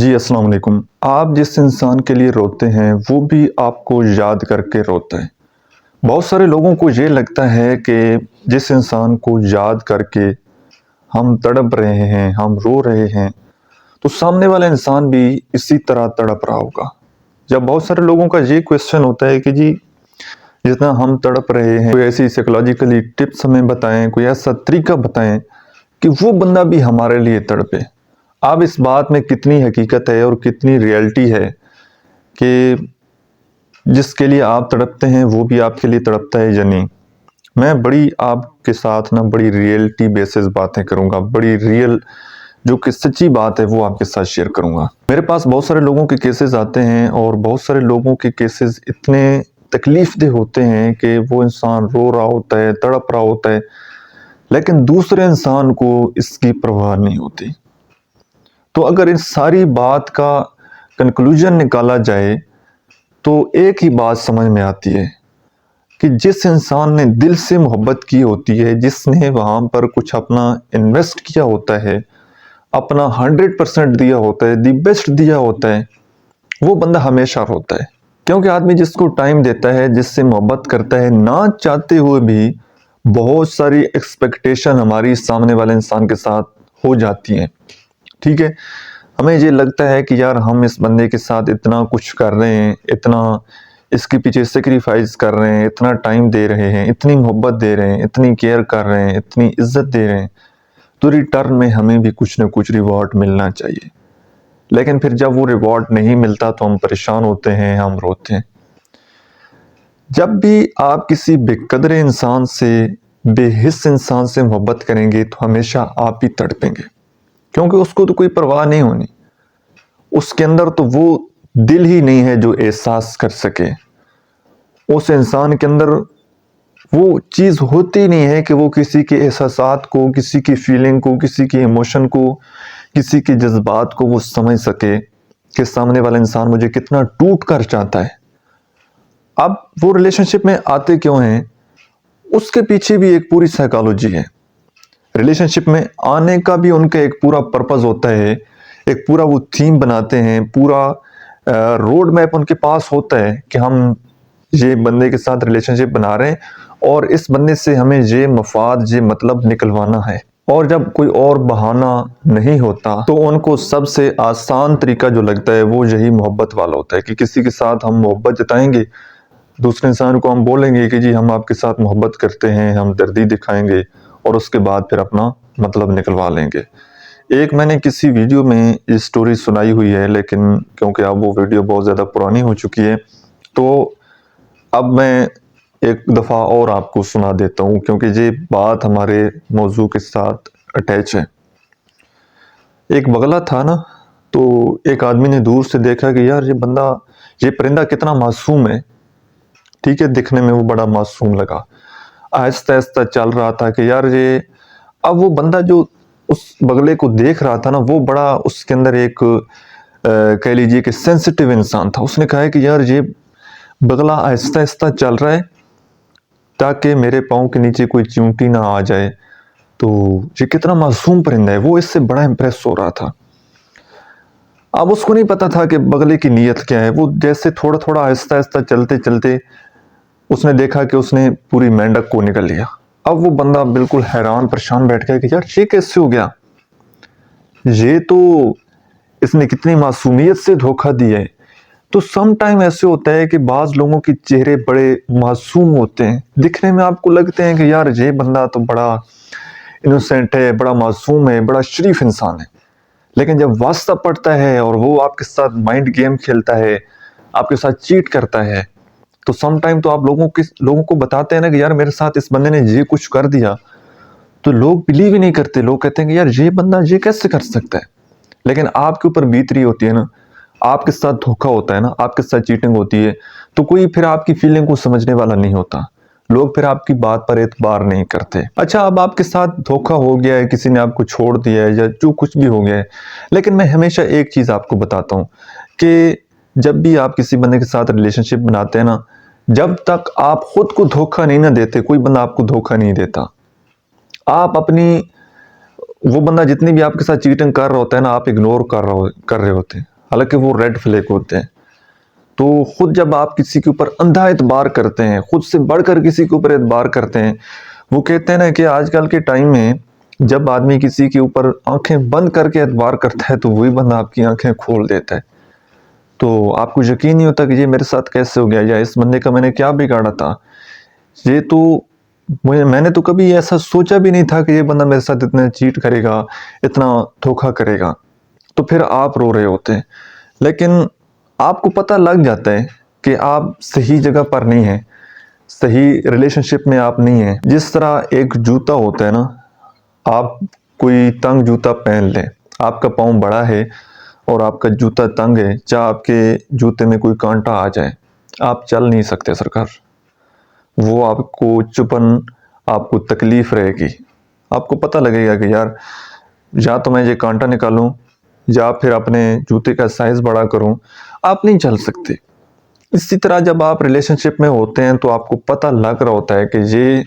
جی السلام علیکم۔ آپ جس انسان کے لیے روتے ہیں وہ بھی آپ کو یاد کر کے روتا ہے۔ بہت سارے لوگوں کو یہ لگتا ہے کہ جس انسان کو یاد کر کے ہم تڑپ رہے ہیں، ہم رو رہے ہیں، تو سامنے والا انسان بھی اسی طرح تڑپ رہا ہوگا۔ جب بہت سارے لوگوں کا یہ کویسچن ہوتا ہے کہ جی جتنا ہم تڑپ رہے ہیں، کوئی ایسی سائیکولوجیکلی ٹپس ہمیں بتائیں، کوئی ایسا طریقہ بتائیں کہ وہ بندہ بھی ہمارے لیے تڑپے۔ اب اس بات میں کتنی حقیقت ہے اور کتنی ریئلٹی ہے کہ جس کے لیے آپ تڑپتے ہیں وہ بھی آپ کے لیے تڑپتا ہے یا نہیں، میں بڑی آپ کے ساتھ بڑی ریئلٹی بیسس باتیں کروں گا، بڑی ریئل جو کہ سچی بات ہے وہ آپ کے ساتھ شیئر کروں گا۔ میرے پاس بہت سارے لوگوں کے کیسز آتے ہیں اور بہت سارے لوگوں کے کیسز اتنے تکلیف دہ ہوتے ہیں کہ وہ انسان رو رہا ہوتا ہے، تڑپ رہا ہوتا ہے، لیکن دوسرے انسان کو اس کی پرواہ نہیں ہوتی۔ تو اگر اس ساری بات کا کنکلوژن نکالا جائے تو ایک ہی بات سمجھ میں آتی ہے کہ جس انسان نے دل سے محبت کی ہوتی ہے، جس نے وہاں پر کچھ اپنا انویسٹ کیا ہوتا ہے، اپنا 100% دیا ہوتا ہے، دی بیسٹ دیا ہوتا ہے، وہ بندہ ہمیشہ روتا ہے۔ کیونکہ آدمی جس کو ٹائم دیتا ہے، جس سے محبت کرتا ہے، نہ چاہتے ہوئے بھی بہت ساری ایکسپیکٹیشن ہماری سامنے والے انسان کے ساتھ ہو جاتی ہیں، ٹھیک ہے؟ ہمیں یہ لگتا ہے کہ یار ہم اس بندے کے ساتھ اتنا کچھ کر رہے ہیں، اتنا اس کے پیچھے سیکریفائز کر رہے ہیں، اتنا ٹائم دے رہے ہیں، اتنی محبت دے رہے ہیں، اتنی کیئر کر رہے ہیں، اتنی عزت دے رہے ہیں، تو ریٹرن میں ہمیں بھی کچھ نہ کچھ ریوارڈ ملنا چاہیے۔ لیکن پھر جب وہ ریوارڈ نہیں ملتا تو ہم پریشان ہوتے ہیں، ہم روتے ہیں۔ جب بھی آپ کسی بے قدر انسان سے، بے حس انسان سے محبت کریں گے تو ہمیشہ آپ بھی تڑپیں گے، کیونکہ اس کو تو کوئی پرواہ نہیں ہونی، اس کے اندر تو وہ دل ہی نہیں ہے جو احساس کر سکے، اس انسان کے اندر وہ چیز ہوتی نہیں ہے کہ وہ کسی کے احساسات کو، کسی کی فیلنگ کو، کسی کی ایموشن کو، کسی کے جذبات کو وہ سمجھ سکے کہ سامنے والا انسان مجھے کتنا ٹوٹ کر چاہتا ہے۔ اب وہ ریلیشن شپ میں آتے کیوں ہیں، اس کے پیچھے بھی ایک پوری سائیکالوجی ہے۔ ریلیشن شپ میں آنے کا بھی ان کا ایک پورا پرپز ہوتا ہے، ایک پورا وہ تھیم بناتے ہیں، پورا روڈ میپ ان کے پاس ہوتا ہے کہ ہم یہ بندے کے ساتھ ریلیشن شپ بنا رہے ہیں اور اس بندے سے ہمیں یہ مفاد، یہ مطلب نکلوانا ہے۔ اور جب کوئی اور بہانہ نہیں ہوتا تو ان کو سب سے آسان طریقہ جو لگتا ہے وہ یہی محبت والا ہوتا ہے کہ کسی کے ساتھ ہم محبت جتائیں گے، دوسرے انسان کو ہم بولیں گے کہ جی ہم آپ کے ساتھ محبت کرتے ہیں، ہم دردی دکھائیں گے اور اس کے بعد پھر اپنا مطلب نکلوا لیں گے۔ ایک میں نے کسی ویڈیو میں یہ سٹوری سنائی ہوئی ہے، لیکن کیونکہ اب وہ ویڈیو بہت زیادہ پرانی ہو چکی ہے تو اب میں ایک دفعہ اور آپ کو سنا دیتا ہوں، کیونکہ یہ بات ہمارے موضوع کے ساتھ اٹیچ ہے۔ ایک بغلہ تھا نا، تو ایک آدمی نے دور سے دیکھا کہ یار یہ پرندہ کتنا معصوم ہے، ٹھیک ہے، دکھنے میں وہ بڑا معصوم لگا۔ آہستہ آہستہ چل رہا تھا کہ یار اب وہ بندہ جو اس بغلے کو دیکھ رہا تھا نا، وہ بڑا اس کے اندر ایک کہہ لیجئے کہ سینسٹیو انسان تھا۔ اس نے کہا کہ یار یہ بغلہ آہستہ آہستہ چل رہا ہے تاکہ میرے پاؤں کے نیچے کوئی چیونٹی نہ آ جائے، تو یہ کتنا معصوم پرندہ ہے۔ وہ اس سے بڑا امپریس ہو رہا تھا۔ اب اس کو نہیں پتا تھا کہ بغلے کی نیت کیا ہے۔ وہ جیسے تھوڑا تھوڑا آہستہ آہستہ چلتے چلتے اس نے دیکھا کہ اس نے پوری مینڈک کو نکل لیا۔ اب وہ بندہ بالکل حیران پریشان بیٹھ گیا کہ یار یہ کیسے ہو گیا، یہ تو اس نے کتنی معصومیت سے دھوکہ دیا ہے۔ تو سم ٹائم ایسے ہوتا ہے کہ بعض لوگوں کے چہرے بڑے معصوم ہوتے ہیں، دکھنے میں آپ کو لگتے ہیں کہ یار یہ بندہ تو بڑا انوسینٹ ہے، بڑا معصوم ہے، بڑا شریف انسان ہے، لیکن جب واسطہ پڑتا ہے اور وہ آپ کے ساتھ مائنڈ گیم کھیلتا ہے، آپ کے ساتھ چیٹ کرتا ہے، تو سم ٹائم تو آپ لوگوں کو بتاتے ہیں نا کہ یار میرے ساتھ اس بندے نے یہ کچھ کر دیا، تو لوگ بلیو ہی نہیں کرتے۔ لوگ کہتے ہیں کہ یار یہ بندہ یہ کیسے کر سکتا ہے، لیکن آپ کے اوپر بیت رہی ہوتی ہے نا، آپ کے ساتھ دھوکہ ہوتا ہے نا، آپ کے ساتھ چیٹنگ ہوتی ہے، تو کوئی پھر آپ کی فیلنگ کو سمجھنے والا نہیں ہوتا، لوگ پھر آپ کی بات پر اعتبار نہیں کرتے۔ اچھا، اب آپ کے ساتھ دھوکہ ہو گیا ہے، کسی نے آپ کو چھوڑ دیا ہے یا جو کچھ بھی ہو گیا ہے، لیکن میں ہمیشہ ایک چیز آپ کو بتاتا ہوں کہ جب بھی آپ کسی بندے کے ساتھ ریلیشن شپ بناتے ہیں نا، جب تک آپ خود کو دھوکہ نہیں نہ دیتے، کوئی بندہ آپ کو دھوکہ نہیں دیتا۔ آپ وہ بندہ جتنی بھی آپ کے ساتھ چیٹنگ کر رہا ہوتا ہے نا، آپ اگنور کر رہے ہوتے ہیں، حالانکہ وہ ریڈ فلیگ ہوتے ہیں۔ تو خود جب آپ کسی کے اوپر اندھا اعتبار کرتے ہیں، خود سے بڑھ کر کسی کے اوپر اعتبار کرتے ہیں، وہ کہتے ہیں نا کہ آج کل کے ٹائم میں جب آدمی کسی کے اوپر آنکھیں بند کر کے اعتبار کرتا ہے تو وہی بندہ آپ کی آنکھیں کھول دیتا ہے۔ تو آپ کو یقین نہیں ہوتا کہ یہ میرے ساتھ کیسے ہو گیا، یا اس بندے کا میں نے کیا بگاڑا تھا۔ یہ تو میں نے تو کبھی ایسا سوچا بھی نہیں تھا کہ یہ بندہ میرے ساتھ اتنا چیٹ کرے گا، اتنا دھوکہ کرے گا۔ تو پھر آپ رو رہے ہوتے ہیں، لیکن آپ کو پتہ لگ جاتا ہے کہ آپ صحیح جگہ پر نہیں ہیں، صحیح ریلیشن شپ میں آپ نہیں ہیں۔ جس طرح ایک جوتا ہوتا ہے نا، آپ کوئی تنگ جوتا پہن لیں، آپ کا پاؤں بڑا ہے اور آپ کا جوتا تنگ ہے، چاہے آپ کے جوتے میں کوئی کانٹا آ جائے، آپ چل نہیں سکتے سرکار۔ وہ آپ کو چپن، آپ کو تکلیف رہے گی، آپ کو پتہ لگے گا کہ یار یا تو میں یہ کانٹا نکالوں یا پھر اپنے جوتے کا سائز بڑا کروں، آپ نہیں چل سکتے۔ اسی طرح جب آپ ریلیشن شپ میں ہوتے ہیں تو آپ کو پتہ لگ رہا ہوتا ہے کہ یہ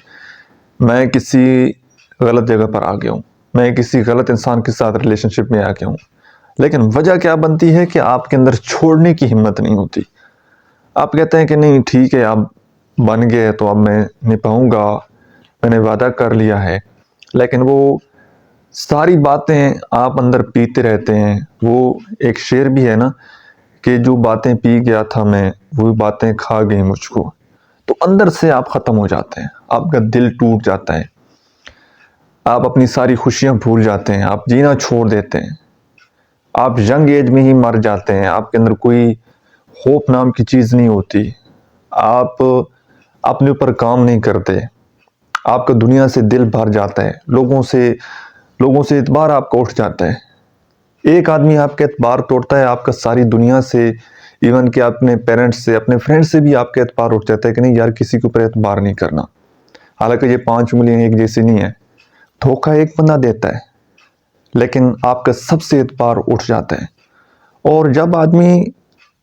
میں کسی غلط جگہ پر آ گیا ہوں، میں کسی غلط انسان کے ساتھ ریلیشن شپ میں آ گیا ہوں، لیکن وجہ کیا بنتی ہے کہ آپ کے اندر چھوڑنے کی ہمت نہیں ہوتی۔ آپ کہتے ہیں کہ نہیں ٹھیک ہے، اب بن گئے تو اب میں نبھاؤں گا، میں نے وعدہ کر لیا ہے، لیکن وہ ساری باتیں آپ اندر پیتے رہتے ہیں۔ وہ ایک شعر بھی ہے نا کہ جو باتیں پی گیا تھا میں، وہ باتیں کھا گئی مجھ کو۔ تو اندر سے آپ ختم ہو جاتے ہیں، آپ کا دل ٹوٹ جاتا ہے، آپ اپنی ساری خوشیاں بھول جاتے ہیں، آپ جینا چھوڑ دیتے ہیں، آپ ینگ ایج میں ہی مر جاتے ہیں، آپ کے اندر کوئی ہوپ نام کی چیز نہیں ہوتی، آپ اپنے اوپر کام نہیں کرتے، آپ کا دنیا سے دل بھر جاتا ہے، لوگوں سے اعتبار آپ کا اٹھ جاتا ہے۔ ایک آدمی آپ کا اعتبار توڑتا ہے، آپ کا ساری دنیا سے، ایون کہ اپنے پیرنٹس سے، اپنے فرینڈ سے بھی آپ کا اعتبار اٹھ جاتا ہے کہ نہیں یار کسی کے اوپر اعتبار نہیں کرنا۔ حالانکہ یہ 5 انگلیاں ایک جیسی نہیں ہے، دھوکہ ایک بندہ دیتا ہے، لیکن آپ کا سب سے اعتبار اٹھ جاتا ہے۔ اور جب آدمی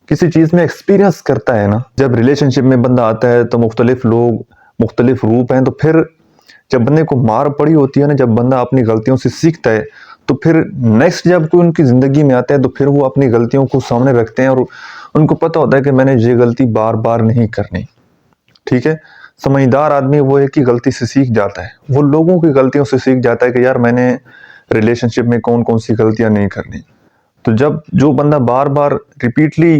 کسی چیز میں ایکسپیرینس کرتا ہے نا، جب ریلیشن شپ میں بندہ آتا ہے تو مختلف لوگ، مختلف روپ ہیں، تو پھر جب بندے کو مار پڑی ہوتی ہے نا، جب بندہ اپنی غلطیوں سے سیکھتا ہے تو پھر نیکسٹ جب کوئی ان کی زندگی میں آتا ہے تو پھر وہ اپنی غلطیوں کو سامنے رکھتے ہیں اور ان کو پتہ ہوتا ہے کہ میں نے یہ غلطی بار بار نہیں کرنی۔ ٹھیک ہے، سمجھدار آدمی وہ ہے کہ غلطی سے سیکھ جاتا ہے، وہ لوگوں کی غلطیوں سے سیکھ جاتا ہے کہ یار میں نے ریلیشن شپ میں کون کون سی غلطیاں نہیں کرنی۔ تو جب جو بندہ بار بار ریپیٹلی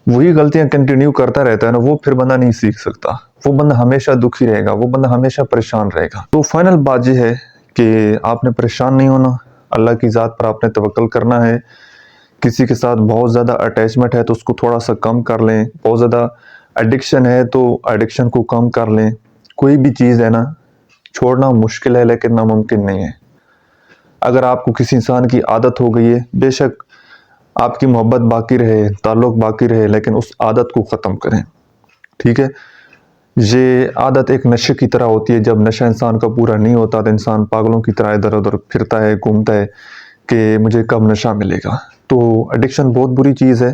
وہی غلطیاں کنٹینیو کرتا رہتا ہے نا، وہ پھر بندہ نہیں سیکھ سکتا، وہ بندہ ہمیشہ دکھی رہے گا، وہ بندہ ہمیشہ پریشان رہے گا۔ تو فائنل بات یہ ہے کہ آپ نے پریشان نہیں ہونا، اللہ کی ذات پر آپ نے توکل کرنا ہے۔ کسی کے ساتھ بہت زیادہ اٹیچمنٹ ہے تو اس کو تھوڑا سا کم کر لیں، بہت زیادہ ایڈکشن ہے تو ایڈکشن کو کم کر لیں۔ کوئی بھی چیز ہے نا، چھوڑنا مشکل ہے لیکن ناممکن نہیں ہے۔ اگر آپ کو کسی انسان کی عادت ہو گئی ہے، بے شک آپ کی محبت باقی رہے، تعلق باقی رہے، لیکن اس عادت کو ختم کریں۔ ٹھیک ہے، یہ عادت ایک نشے کی طرح ہوتی ہے، جب نشہ انسان کا پورا نہیں ہوتا تو انسان پاگلوں کی طرح ادھر ادھر پھرتا ہے، گھومتا ہے کہ مجھے کب نشہ ملے گا۔ تو ایڈکشن بہت بری چیز ہے،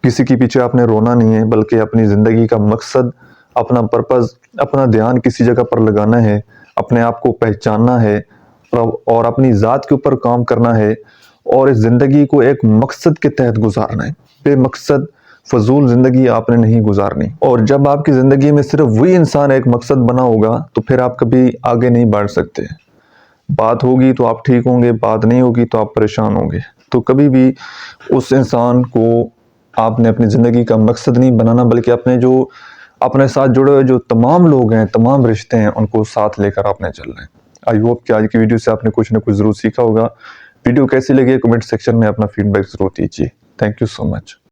کسی کے پیچھے آپ نے رونا نہیں ہے، بلکہ اپنی زندگی کا مقصد، اپنا پرپز، اپنا دھیان کسی جگہ پر لگانا ہے، اپنے آپ کو پہچاننا ہے اور اپنی ذات کے اوپر کام کرنا ہے، اور اس زندگی کو ایک مقصد کے تحت گزارنا ہے۔ بے مقصد فضول زندگی آپ نے نہیں گزارنی۔ اور جب آپ کی زندگی میں صرف وہی انسان ایک مقصد بنا ہوگا تو پھر آپ کبھی آگے نہیں بڑھ سکتے۔ بات ہوگی تو آپ ٹھیک ہوں گے، بات نہیں ہوگی تو آپ پریشان ہوں گے۔ تو کبھی بھی اس انسان کو آپ نے اپنی زندگی کا مقصد نہیں بنانا، بلکہ اپنے ساتھ جڑے ہوئے جو تمام لوگ ہیں، تمام رشتے ہیں، ان کو ساتھ لے کر آپ نے چلنا ہے۔ آئی ہوپ کہ آج کی ویڈیو سے آپ نے کچھ نہ کچھ ضرور سیکھا ہوگا۔ ویڈیو کیسی لگی کمنٹ سیکشن میں اپنا فیڈ بیک ضرور دیجیے۔ Thank you so much.